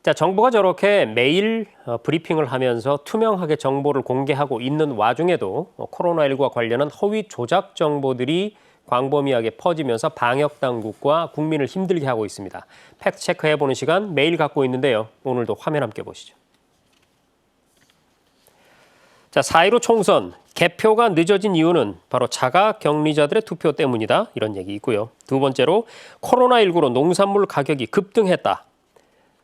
자, 정부가 저렇게 매일 브리핑을 하면서 투명하게 정보를 공개하고 있는 와중에도 코로나19와 관련한 허위 조작 정보들이 광범위하게 퍼지면서 방역 당국과 국민을 힘들게 하고 있습니다. 팩트 체크해보는 시간 매일 갖고 있는데요. 오늘도 화면 함께 보시죠. 자, 4.15 총선 개표가 늦어진 이유는 바로 자가격리자들의 투표 때문이다. 이런 얘기 있고요. 두 번째로 코로나19로 농산물 가격이 급등했다.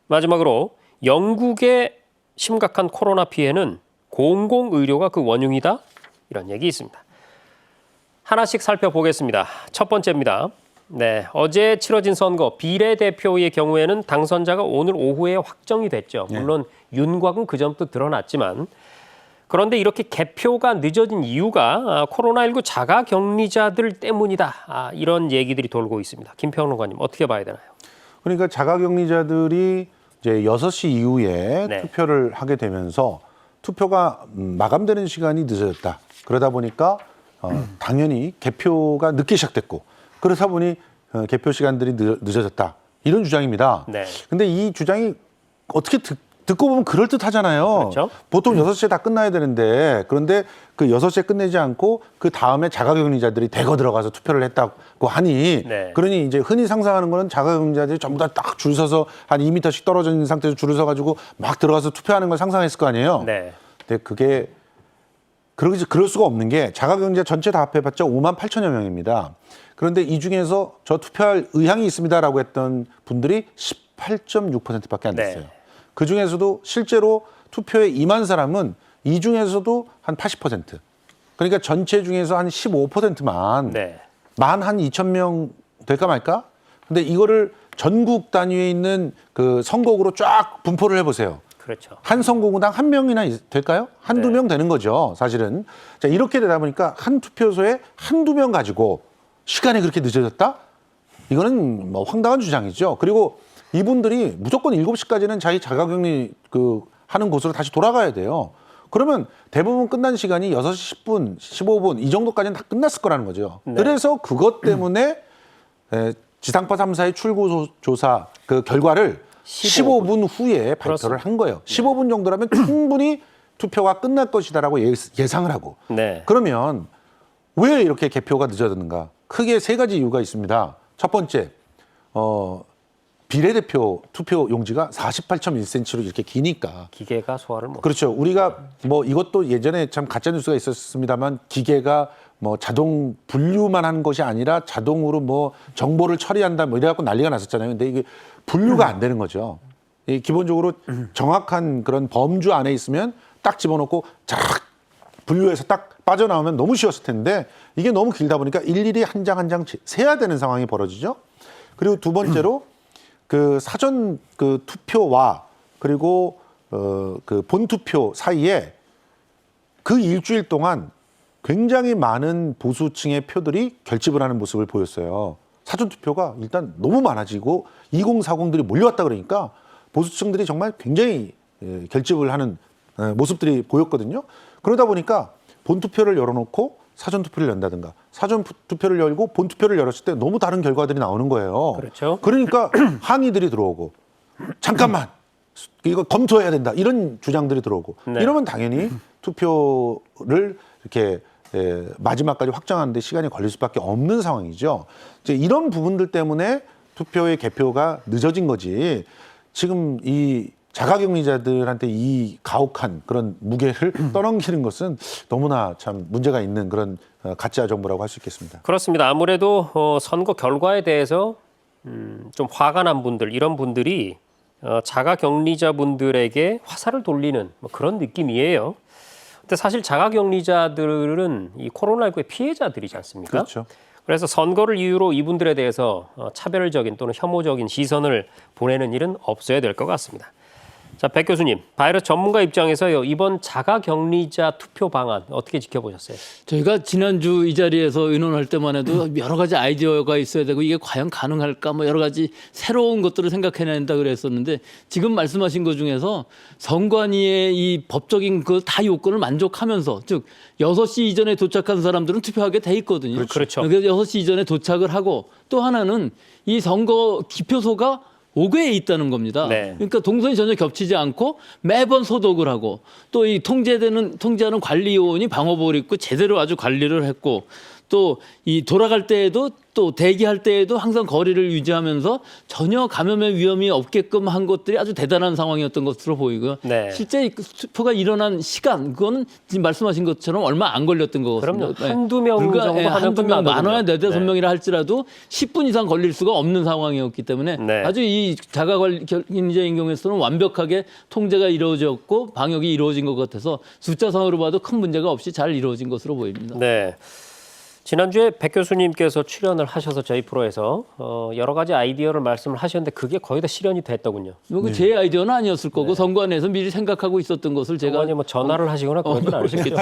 마지막으로 영국의 심각한 코로나 피해는 공공의료가 그 원흉이다. 이런 얘기 있습니다. 하나씩 살펴보겠습니다. 첫 번째입니다. 네, 어제 치러진 선거 비례대표의 경우에는 당선자가 오늘 오후에 확정이 됐죠. 물론 윤곽은 그 전부터 드러났지만 그런데 이렇게 개표가 늦어진 이유가 코로나19 자가격리자들 때문이다. 이런 얘기들이 돌고 있습니다. 김평론가님 어떻게 봐야 되나요? 그러니까 자가격리자들이 이제 6시 이후에 투표를 하게 되면서 투표가 마감되는 시간이 늦어졌다. 그러다 보니까 당연히 개표가 늦게 시작됐고 그러다 보니 개표 시간들이 늦어졌다. 이런 주장입니다. 근데 이 주장이 어떻게 듣고 보면 그럴듯하잖아요. 그렇죠? 보통 6시에 다 끝나야 되는데 그런데 그 6시에 끝내지 않고 그 다음에 자가격리자들이 대거 들어가서 투표를 했다고 하니 그러니 이제 흔히 상상하는 거는 자가격리자들이 전부 다 딱 줄 서서 한 2m씩 떨어져 있는 상태에서 줄을 서가지고 막 들어가서 투표하는 걸 상상했을 거 아니에요. 근데 그게 그럴 수가 없는 게 자가격리자 전체 다 합해봤자 5만 8천여 명입니다. 그런데 이 중에서 저 투표할 의향이 있습니다라고 했던 분들이 18.6%밖에 안 됐어요. 그 중에서도 실제로 투표에 임한 사람은 이 중에서도 한 80%. 그러니까 전체 중에서 한 15%만 만 한 2천 명 될까 말까? 근데 이거를 전국 단위에 있는 그 선거구로 쫙 분포를 해보세요. 그렇죠. 한 선거구당 한 명이나 될까요? 한두 명 되는 거죠, 사실은. 자, 이렇게 되다 보니까 한 투표소에 한두 명 가지고 시간이 그렇게 늦어졌다? 이거는 뭐 황당한 주장이죠. 그리고 이분들이 무조건 7시까지는 자기 자가격리 하는 곳으로 다시 돌아가야 돼요. 그러면 대부분 끝난 시간이 6시 10분, 15분 이 정도까지는 다 끝났을 거라는 거죠. 그래서 그것 때문에 지상파 3사의 출구조사 그 결과를 15분 후에 발표를 한 거예요. 15분 정도라면 충분히 투표가 끝날 것이다라고 예상을 하고. 그러면 왜 이렇게 개표가 늦어졌는가? 크게 3가지 이유가 있습니다. 첫 번째, 비례대표 투표 용지가 48.1cm로 이렇게 기니까 기계가 소화를 못. 그렇죠. 우리가 뭐 이것도 예전에 참 가짜 뉴스가 있었습니다만 기계가 뭐 자동 분류만 한 것이 아니라 자동으로 뭐 정보를 처리한다 뭐 이래갖고 난리가 났었잖아요. 근데 이게 분류가 안 되는 거죠. 기본적으로 정확한 그런 범주 안에 있으면 딱 집어넣고 쫙 분류해서 딱 빠져나오면 너무 쉬웠을 텐데 이게 너무 길다 보니까 일일이 한 장 한 장 세야 되는 상황이 벌어지죠. 그리고 두 번째로 그 사전 그 투표와 그리고 그 본투표 사이에 그 일주일 동안 굉장히 많은 보수층의 표들이 결집을 하는 모습을 보였어요. 사전 투표가 일단 너무 많아지고 2040들이 몰려왔다 그러니까 보수층들이 정말 굉장히 결집을 하는 모습들이 보였거든요. 그러다 보니까 본투표를 열어놓고 사전 투표를 연다든가 사전 투표를 열고 본 투표를 열었을 때 너무 다른 결과들이 나오는 거예요. 그렇죠. 그러니까 항의들이 들어오고 잠깐만 이거 검토해야 된다 이런 주장들이 들어오고 이러면 당연히 투표를 이렇게 마지막까지 확정하는데 시간이 걸릴 수밖에 없는 상황이죠. 이제 이런 부분들 때문에 투표의 개표가 늦어진 거지. 지금 이 자가격리자들한테 이 가혹한 그런 무게를 떠넘기는 것은 너무나 참 문제가 있는 그런 가짜 정보라고 할 수 있겠습니다. 그렇습니다. 아무래도 선거 결과에 대해서 좀 화가 난 분들, 이런 분들이 자가격리자분들에게 화살을 돌리는 뭐 그런 느낌이에요. 근데 사실 자가격리자들은 이 코로나19의 피해자들이지 않습니까? 그렇죠. 그래서 선거를 이유로 이분들에 대해서 차별적인 또는 혐오적인 시선을 보내는 일은 없어야 될 것 같습니다. 자, 백 교수님, 바이러스 전문가 입장에서요, 이번 자가격리자 투표 방안 어떻게 지켜보셨어요? 저희가 지난주 이 자리에서 의논할 때만 해도 여러 가지 아이디어가 있어야 되고 이게 과연 가능할까 뭐 여러 가지 새로운 것들을 생각해낸다 그랬었는데 지금 말씀하신 것 중에서 선관위의 이 법적인 그 다 요건을 만족하면서 즉 6시 이전에 도착한 사람들은 투표하게 돼 있거든요. 그렇죠. 그래서 6시 이전에 도착을 하고 또 하나는 이 선거 기표소가 오개에 있다는 겁니다. 네. 그러니까 동선이 전혀 겹치지 않고 매번 소독을 하고 또 이 통제하는 관리요원이 방호복을 입고 제대로 아주 관리를 했고 또 이 돌아갈 때에도 또 대기할 때에도 항상 거리를 유지하면서 전혀 감염의 위험이 없게끔 한 것들이 아주 대단한 상황이었던 것으로 보이고요. 네. 실제 투표가 일어난 시간 그거는 지금 말씀하신 것처럼 얼마 안 걸렸던 것 같습니다. 그럼요. 한두 명 정도 하면 한두 명 끝나거든요. 많아야 네다섯 네. 명이라 할지라도 10분 이상 걸릴 수가 없는 상황이었기 때문에 네. 아주 이 자가격리자인 경우에서는 완벽하게 통제가 이루어졌고 방역이 이루어진 것 같아서 숫자상으로 봐도 큰 문제가 없이 잘 이루어진 것으로 보입니다. 네. 지난주에 백 교수님께서 출연을 하셔서 저희 프로에서 여러 가지 아이디어를 말씀을 하셨는데 그게 거의 다 실현이 됐더군요. 제 아이디어는 아니었을 거고 선관위에서 미리 생각하고 있었던 것을 제가 제가 뭐 전화를 하시거나 그러진 않으셨겠죠.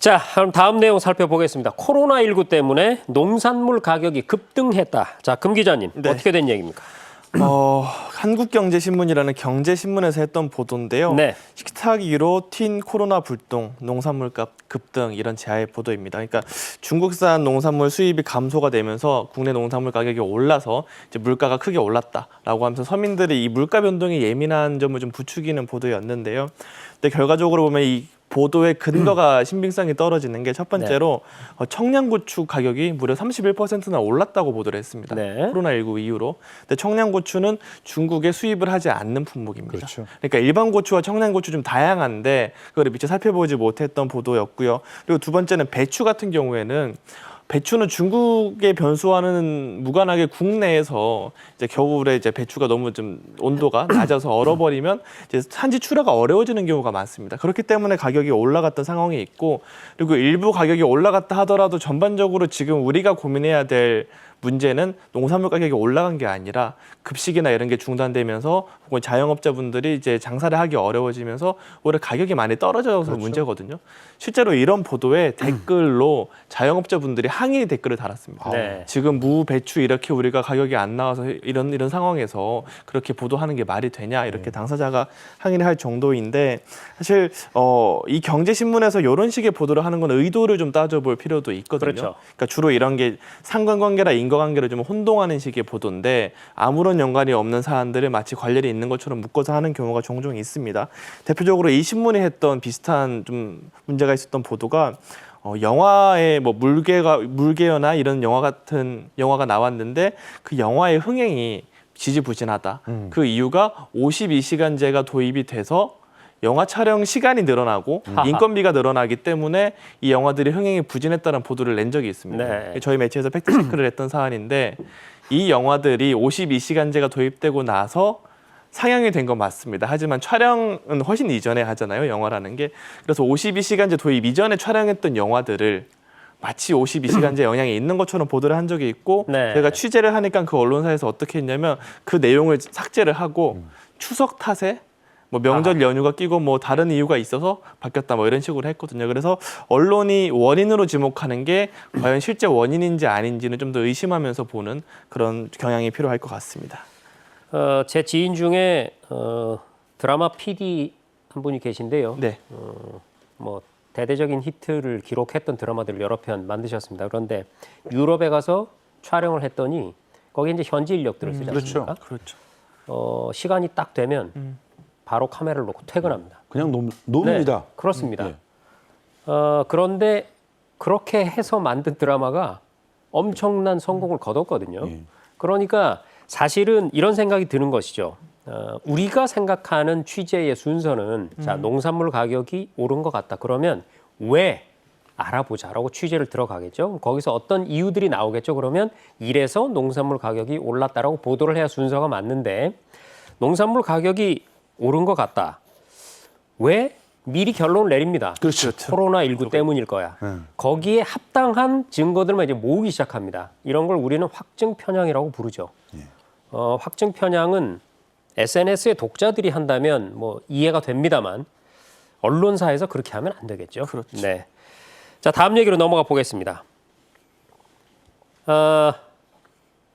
자, 그럼 다음 내용 살펴보겠습니다. 코로나19 때문에 농산물 가격이 급등했다. 자, 금 기자님 네. 어떻게 된 얘기입니까? 한국경제신문이라는 경제신문에서 했던 보도인데요. 네. 식탁 위로 튄 코로나 불똥, 농산물값 급등 이런 제아의 보도입니다. 그러니까 중국산 농산물 수입이 감소가 되면서 국내 농산물 가격이 올라서 이제 물가가 크게 올랐다라고 하면서 서민들이 이 물가 변동에 예민한 점을 좀 부추기는 보도였는데요. 근데 결과적으로 보면 이 보도의 근거가 신빙성이 떨어지는 게 첫 번째로 청양고추 가격이 무려 31%나 올랐다고 보도를 했습니다. 네. 코로나19 이후로. 근데 청양고추는 중국에 수입을 하지 않는 품목입니다. 그렇죠. 그러니까 일반 고추와 청양고추 좀 다양한데 그걸 미처 살펴보지 못했던 보도였고요. 그리고 두 번째는 배추 같은 경우에는 배추는 중국에 변수와는 무관하게 국내에서 이제 겨울에 이제 배추가 너무 좀 온도가 낮아서 얼어버리면 이제 산지 출하가 어려워지는 경우가 많습니다. 그렇기 때문에 가격이 올라갔던 상황이 있고 그리고 일부 가격이 올라갔다 하더라도 전반적으로 지금 우리가 고민해야 될 문제는 농산물 가격이 올라간 게 아니라 급식이나 이런 게 중단되면서 혹은 자영업자분들이 이제 장사를 하기 어려워지면서 오히려 가격이 많이 떨어져서 그렇죠. 문제거든요. 실제로 이런 보도에 댓글로 자영업자분들이 항의 댓글을 달았습니다. 네. 지금 무, 배추 이렇게 우리가 가격이 안 나와서 이런 상황에서 그렇게 보도하는 게 말이 되냐 이렇게 당사자가 항의를 할 정도인데 사실 이 경제신문에서 이런 식의 보도를 하는 건 의도를 좀 따져볼 필요도 있거든요. 그렇죠. 그러니까 주로 이런 게 상관관계나 인과관계를 좀 혼동하는 식의 보도인데 아무런 연관이 없는 사안들을 마치 관련이 있는 것처럼 묶어서 하는 경우가 종종 있습니다. 대표적으로 이 신문이 했던 비슷한 좀 문제가 있었던 보도가 영화에 뭐 물개어나 이런 영화 같은 영화가 나왔는데 그 영화의 흥행이 지지부진하다. 그 이유가 52시간제가 도입이 돼서 영화 촬영 시간이 늘어나고 인건비가 늘어나기 때문에 이 영화들이 흥행이 부진했다는 보도를 낸 적이 있습니다. 네. 저희 매체에서 팩트체크를 했던 사안인데 이 영화들이 52시간제가 도입되고 나서 상영이 된 건 맞습니다. 하지만 촬영은 훨씬 이전에 하잖아요, 영화라는 게. 그래서 52시간제 도입 이전에 촬영했던 영화들을 마치 52시간제 영향이 있는 것처럼 보도를 한 적이 있고 네. 제가 취재를 하니까 그 언론사에서 어떻게 했냐면 그 내용을 삭제를 하고 추석 탓에 뭐 명절 연휴가 끼고 뭐 다른 이유가 있어서 바뀌었다 뭐 이런 식으로 했거든요. 그래서 언론이 원인으로 지목하는 게 과연 실제 원인인지 아닌지는 좀 더 의심하면서 보는 그런 경향이 필요할 것 같습니다. 제 지인 중에 드라마 PD 한 분이 계신데요. 네. 뭐 대대적인 히트를 기록했던 드라마들을 여러 편 만드셨습니다. 그런데 유럽에 가서 촬영을 했더니 거기 이제 현지 인력들을 쓰지 않습니까? 그렇죠. 시간이 딱 되면 바로 카메라를 놓고 퇴근합니다. 그냥 놉니다. 네, 그렇습니다. 네. 그런데 그렇게 해서 만든 드라마가 엄청난 성공을 거뒀거든요. 예. 그러니까 사실은 이런 생각이 드는 것이죠. 우리가 생각하는 취재의 순서는 자, 농산물 가격이 오른 것 같다. 그러면 왜 알아보자라고 취재를 들어가겠죠. 거기서 어떤 이유들이 나오겠죠. 그러면 이래서 농산물 가격이 올랐다라고 보도를 해야 순서가 맞는데 농산물 가격이 오른 것 같다. 왜? 미리 결론을 내립니다. 그렇죠. 코로나19 때문일 거야. 거기에 합당한 증거들만 이제 모으기 시작합니다. 이런 걸 우리는 확증 편향이라고 부르죠. 확증 편향은 SNS의 독자들이 한다면 뭐 이해가 됩니다만 언론사에서 그렇게 하면 안 되겠죠. 그렇죠. 네. 자, 다음 얘기로 넘어가 보겠습니다.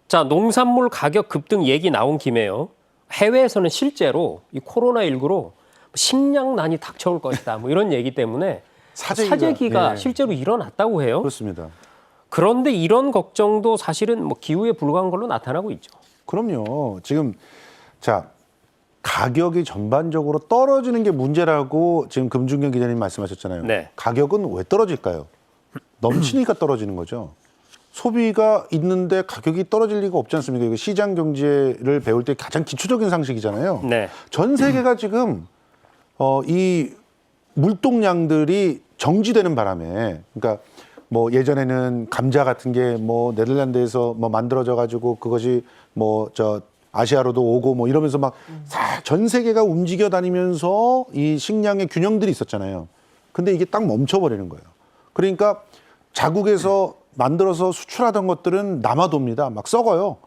자, 농산물 가격 급등 얘기 나온 김에요. 해외에서는 실제로 이 코로나19로 식량난이 닥쳐올 것이다. 뭐 이런 얘기 때문에 사재기가 네. 실제로 일어났다고 해요. 그렇습니다. 그런데 이런 걱정도 사실은 뭐 기후에 불과한 걸로 나타나고 있죠. 그럼요. 지금 자 가격이 전반적으로 떨어지는 게 문제라고 지금 금준경 기자님 말씀하셨잖아요. 네. 가격은 왜 떨어질까요? 넘치니까 떨어지는 거죠. 소비가 있는데 가격이 떨어질 리가 없지 않습니까? 이거 시장 경제를 배울 때 가장 기초적인 상식이잖아요. 네. 전 세계가 지금 이 물동량들이 정지되는 바람에, 그러니까 뭐 예전에는 감자 같은 게 뭐 네덜란드에서 뭐 만들어져 가지고 그것이 뭐 저 아시아로도 오고 뭐 이러면서 막 전 세계가 움직여 다니면서 이 식량의 균형들이 있었잖아요. 근데 이게 딱 멈춰버리는 거예요. 그러니까 자국에서 만들어서 수출하던 것들은 남아돕니다. 막 썩어요.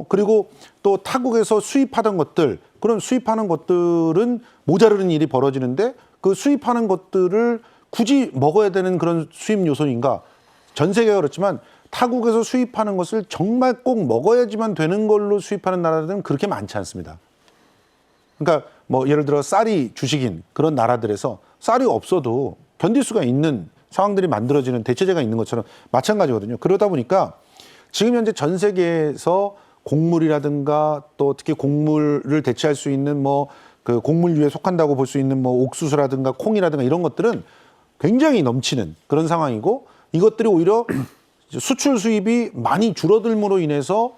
그리고 또 타국에서 수입하던 것들, 그럼 수입하는 것들은 모자르는 일이 벌어지는데 그 수입하는 것들을 굳이 먹어야 되는 그런 수입 요소인가? 전 세계가 그렇지만 타국에서 수입하는 것을 정말 꼭 먹어야지만 되는 걸로 수입하는 나라들은 그렇게 많지 않습니다. 그러니까 뭐 예를 들어 쌀이 주식인 그런 나라들에서 쌀이 없어도 견딜 수가 있는 상황들이 만들어지는 대체제가 있는 것처럼 마찬가지거든요. 그러다 보니까 지금 현재 전 세계에서 곡물이라든가 또 특히 곡물을 대체할 수 있는 뭐 그 곡물류에 속한다고 볼 수 있는 뭐 옥수수라든가 콩이라든가 이런 것들은 굉장히 넘치는 그런 상황이고 이것들이 오히려 수출 수입이 많이 줄어들므로 인해서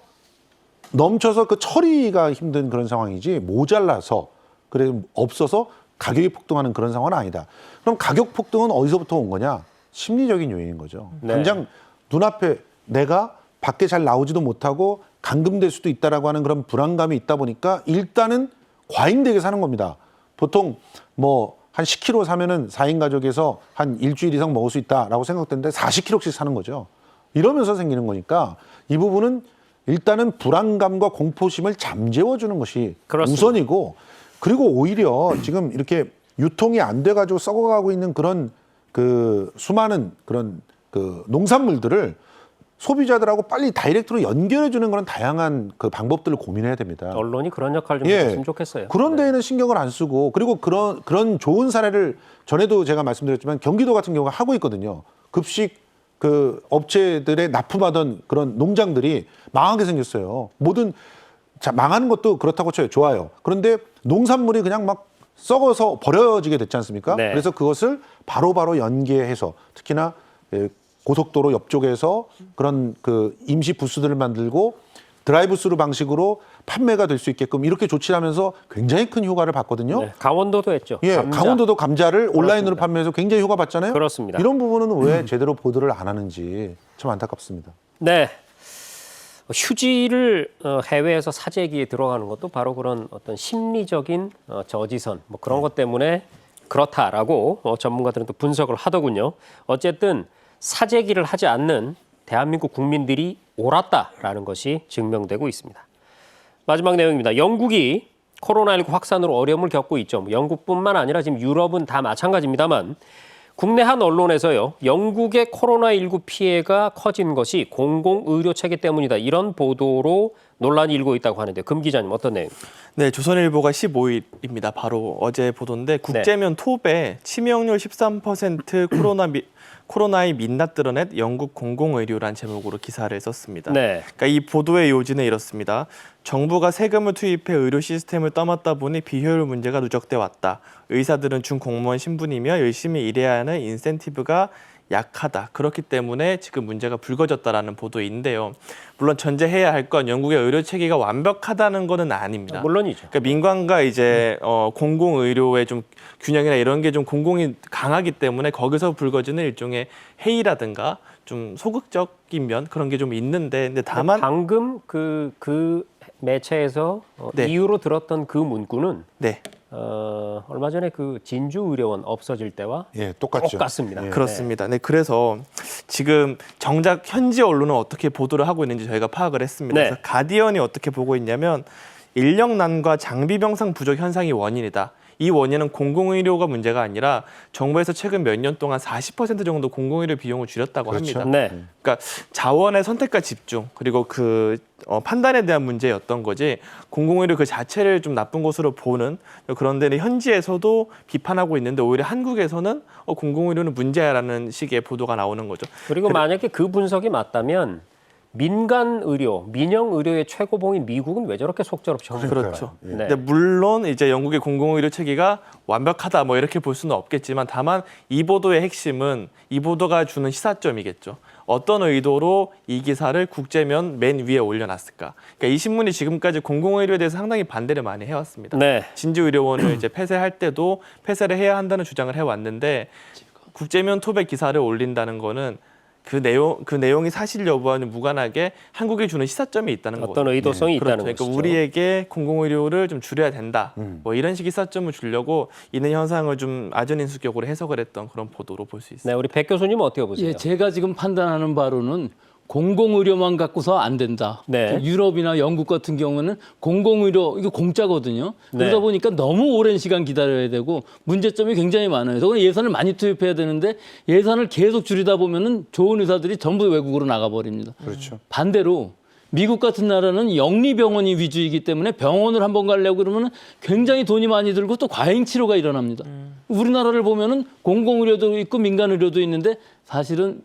넘쳐서 그 처리가 힘든 그런 상황이지 모자라서 그래 없어서 가격이 폭등하는 그런 상황은 아니다. 그럼 가격 폭등은 어디서부터 온 거냐? 심리적인 요인인 거죠. 네. 당장 눈앞에 내가 밖에 잘 나오지도 못하고 감금될 수도 있다라고 하는 그런 불안감이 있다 보니까 일단은 과잉되게 사는 겁니다. 보통 뭐 한 10kg 사면은 4인 가족에서 한 일주일 이상 먹을 수 있다라고 생각되는데 40kg씩 사는 거죠. 이러면서 생기는 거니까 이 부분은 일단은 불안감과 공포심을 잠재워주는 것이 그렇습니다. 우선이고 그리고 오히려 지금 이렇게 유통이 안 돼가지고 썩어가고 있는 그런 그 수많은 그런 그 농산물들을 소비자들하고 빨리 다이렉트로 연결해주는 그런 다양한 그 방법들을 고민해야 됩니다. 언론이 그런 역할 좀 예. 해줬으면 좋겠어요. 그런 네. 데에는 신경을 안 쓰고 그리고 그런 좋은 사례를 전에도 제가 말씀드렸지만 경기도 같은 경우가 하고 있거든요. 급식 그 업체들에 납품하던 그런 농장들이 망하게 생겼어요. 망하는 것도 그렇다고 쳐요. 좋아요. 그런데 농산물이 그냥 막 썩어서 버려지게 됐지 않습니까? 네. 그래서 그것을 바로바로 연계해서 특히나 고속도로 옆쪽에서 그런 그 임시 부스들을 만들고 드라이브스루 방식으로 판매가 될 수 있게끔 이렇게 조치를 하면서 굉장히 큰 효과를 봤거든요. 네. 강원도도 했죠. 예, 감자. 강원도도 감자를 온라인으로 그렇습니다. 판매해서 굉장히 효과 봤잖아요. 그렇습니다. 이런 부분은 왜 제대로 보도를 안 하는지 참 안타깝습니다. 네. 휴지를 해외에서 사재기에 들어가는 것도 바로 그런 어떤 심리적인 저지선 뭐 그런 것 때문에 그렇다라고 전문가들은 또 분석을 하더군요. 어쨌든 사재기를 하지 않는 대한민국 국민들이 옳았다라는 것이 증명되고 있습니다. 마지막 내용입니다. 영국이 코로나19 확산으로 어려움을 겪고 있죠. 영국뿐만 아니라 지금 유럽은 다 마찬가지입니다만 국내 한 언론에서요. 영국의 코로나19 피해가 커진 것이 공공의료체계 때문이다. 이런 보도로 논란이 일고 있다고 하는데 금 기자님 어떤 내용입니까? 네, 조선일보가 15일입니다. 바로 어제 보도인데 국제면 톱에 치명률 13% 코로나의 민낯 드러낸 영국 공공의료란 제목으로 기사를 썼습니다. 네. 그러니까 이 보도의 요지는 이렇습니다. 정부가 세금을 투입해 의료 시스템을 떠맡다 보니 비효율 문제가 누적돼 왔다. 의사들은 준공무원 신분이며 열심히 일해야 하는 인센티브가 약하다. 그렇기 때문에 지금 문제가 불거졌다라는 보도인데요. 물론 전제해야 할 건 영국의 의료 체계가 완벽하다는 것은 아닙니다. 물론이죠. 그러니까 민간과 이제 공공의료의 좀 균형이나 이런 게 좀 공공이 강하기 때문에 거기서 불거지는 일종의 해이라든가 좀 소극적인 면 그런 게 좀 있는데 근데 다만 방금 그 매체에서 네. 이유로 들었던 그 문구는 네. 얼마 전에 그 진주 의료원 없어질 때와 예, 똑같죠. 똑같습니다. 예. 그렇습니다. 네, 그래서 지금 정작 현지 언론은 어떻게 보도를 하고 있는지 저희가 파악을 했습니다. 네. 그래서 가디언이 어떻게 보고 있냐면 인력난과 장비 병상 부족 현상이 원인이다. 이 원인은 공공의료가 문제가 아니라 정부에서 최근 몇 년 동안 40% 정도 공공의료 비용을 줄였다고 그렇죠. 합니다. 네. 그러니까 자원의 선택과 집중 그리고 그 판단에 대한 문제였던 거지 공공의료 그 자체를 좀 나쁜 것으로 보는 그런 데는 현지에서도 비판하고 있는데 오히려 한국에서는 공공의료는 문제야라는 식의 보도가 나오는 거죠. 그리고 만약에 그 분석이 맞다면 민간 의료, 민영 의료의 최고봉인 미국은 왜 저렇게 속절없이 하는 거예요? 그렇죠. 예. 네. 근데 물론 이제 영국의 공공의료 체계가 완벽하다 뭐 이렇게 볼 수는 없겠지만 다만 이 보도의 핵심은 이 보도가 주는 시사점이겠죠. 어떤 의도로 이 기사를 국제면 맨 위에 올려놨을까? 그러니까 이 신문이 지금까지 공공의료에 대해서 상당히 반대를 많이 해왔습니다. 네. 진주의료원을 이제 폐쇄할 때도 폐쇄를 해야 한다는 주장을 해왔는데 국제면 톱에 기사를 올린다는 거는 그 내용이 사실 여부와는 무관하게 한국이 주는 시사점이 있다는 거죠. 어떤 의도성이 있다는 그러니까 것이죠. 우리에게 공공의료를 좀 줄여야 된다. 뭐 이런 식의 시사점을 주려고 있는 현상을 좀 아전인수격으로 해석을 했던 그런 보도로 볼 수 있습니다. 네, 우리 백 교수님 어떻게 보세요? 예, 제가 지금 판단하는 바로는 공공의료만 갖고서 안 된다. 네. 유럽이나 영국 같은 경우는 공공의료 이거 공짜거든요. 그러다 네. 보니까 너무 오랜 시간 기다려야 되고 문제점이 굉장히 많아요. 그래서 예산을 많이 투입해야 되는데 예산을 계속 줄이다 보면은 좋은 의사들이 전부 외국으로 나가버립니다. 그렇죠. 반대로 미국 같은 나라는 영리병원이 위주이기 때문에 병원을 한번 가려고 그러면 굉장히 돈이 많이 들고 또 과잉 치료가 일어납니다. 우리나라를 보면은 공공의료도 있고 민간의료도 있는데 사실은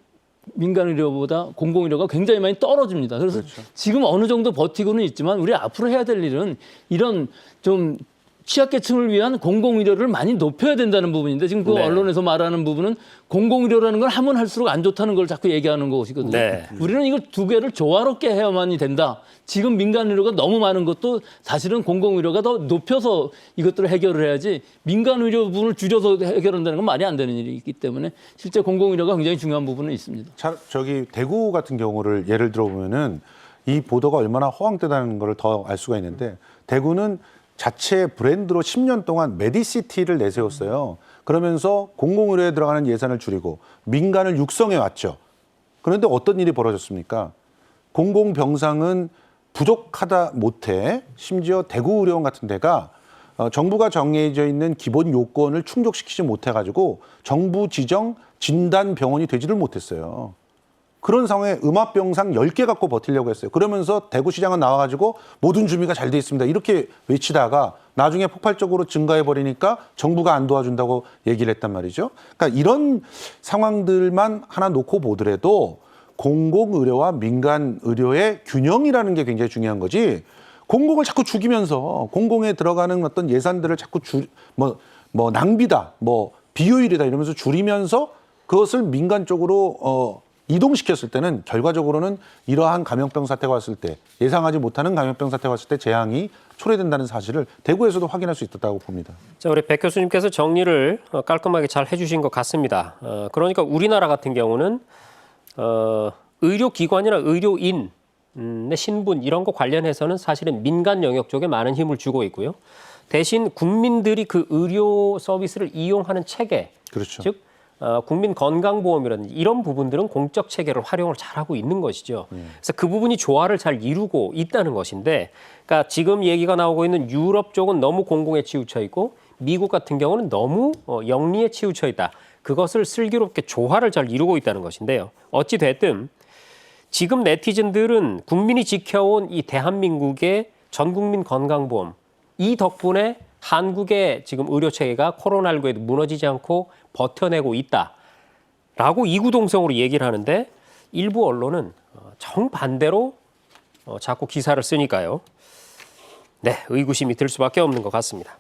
민간의료보다 공공의료가 굉장히 많이 떨어집니다. 그래서 지금 어느 정도 버티고는 있지만 우리 앞으로 해야 될 일은 이런 좀 취약계층을 위한 공공의료를 많이 높여야 된다는 부분인데 지금 그 네. 언론에서 말하는 부분은 공공의료라는 걸 하면 할수록 안 좋다는 걸 자꾸 얘기하는 것이거든요. 네. 우리는 이걸 두 개를 조화롭게 해야만이 된다. 지금 민간의료가 너무 많은 것도 사실은 공공의료가 더 높여서 이것들을 해결을 해야지 민간의료 부분을 줄여서 해결한다는 건 말이 안 되는 일이기 때문에 실제 공공의료가 굉장히 중요한 부분은 있습니다. 저기 대구 같은 경우를 예를 들어보면은 이 보도가 얼마나 허황되다는 걸 더 알 수가 있는데 대구는 자체 브랜드로 10년 동안 메디시티를 내세웠어요. 그러면서 공공의료에 들어가는 예산을 줄이고 민간을 육성해 왔죠. 그런데 어떤 일이 벌어졌습니까? 공공병상은 부족하다 못해 심지어 대구의료원 같은 데가 정부가 정해져 있는 기본 요건을 충족시키지 못해가지고 정부 지정 진단병원이 되지를 못했어요. 그런 상황에 음압병상 10개 갖고 버티려고 했어요. 그러면서 대구시장은 나와가지고 모든 준비가 잘 돼 있습니다. 이렇게 외치다가 나중에 폭발적으로 증가해버리니까 정부가 안 도와준다고 얘기를 했단 말이죠. 그러니까 이런 상황들만 하나 놓고 보더라도 공공의료와 민간의료의 균형이라는 게 굉장히 중요한 거지. 공공을 자꾸 죽이면서 공공에 들어가는 어떤 예산들을 자꾸 낭비다, 비효율이다 이러면서 줄이면서 그것을 민간 쪽으로 이동시켰을 때는 결과적으로는 이러한 감염병 사태가 왔을 때 예상하지 못하는 감염병 사태가 왔을 때 재앙이 초래된다는 사실을 대구에서도 확인할 수 있었다고 봅니다. 자, 우리 백 교수님께서 정리를 깔끔하게 잘 해주신 것 같습니다. 그러니까 우리나라 같은 경우는 의료기관이나 의료인의 신분 이런 거 관련해서는 사실은 민간 영역 쪽에 많은 힘을 주고 있고요. 대신 국민들이 그 의료 서비스를 이용하는 체계, 그렇죠. 즉 국민건강보험이라든지 이런 부분들은 공적 체계를 활용을 잘하고 있는 것이죠. 그래서 그 부분이 조화를 잘 이루고 있다는 것인데, 그러니까 지금 얘기가 나오고 있는 유럽 쪽은 너무 공공에 치우쳐 있고 미국 같은 경우는 너무 영리에 치우쳐 있다. 그것을 슬기롭게 조화를 잘 이루고 있다는 것인데요. 어찌 됐든 지금 네티즌들은 국민이 지켜온 이 대한민국의 전국민 건강보험 이 덕분에 한국의 지금 의료체계가 코로나19에도 무너지지 않고 버텨내고 있다라고 이구동성으로 얘기를 하는데 일부 언론은 정반대로 자꾸 기사를 쓰니까요. 네, 의구심이 들 수밖에 없는 것 같습니다.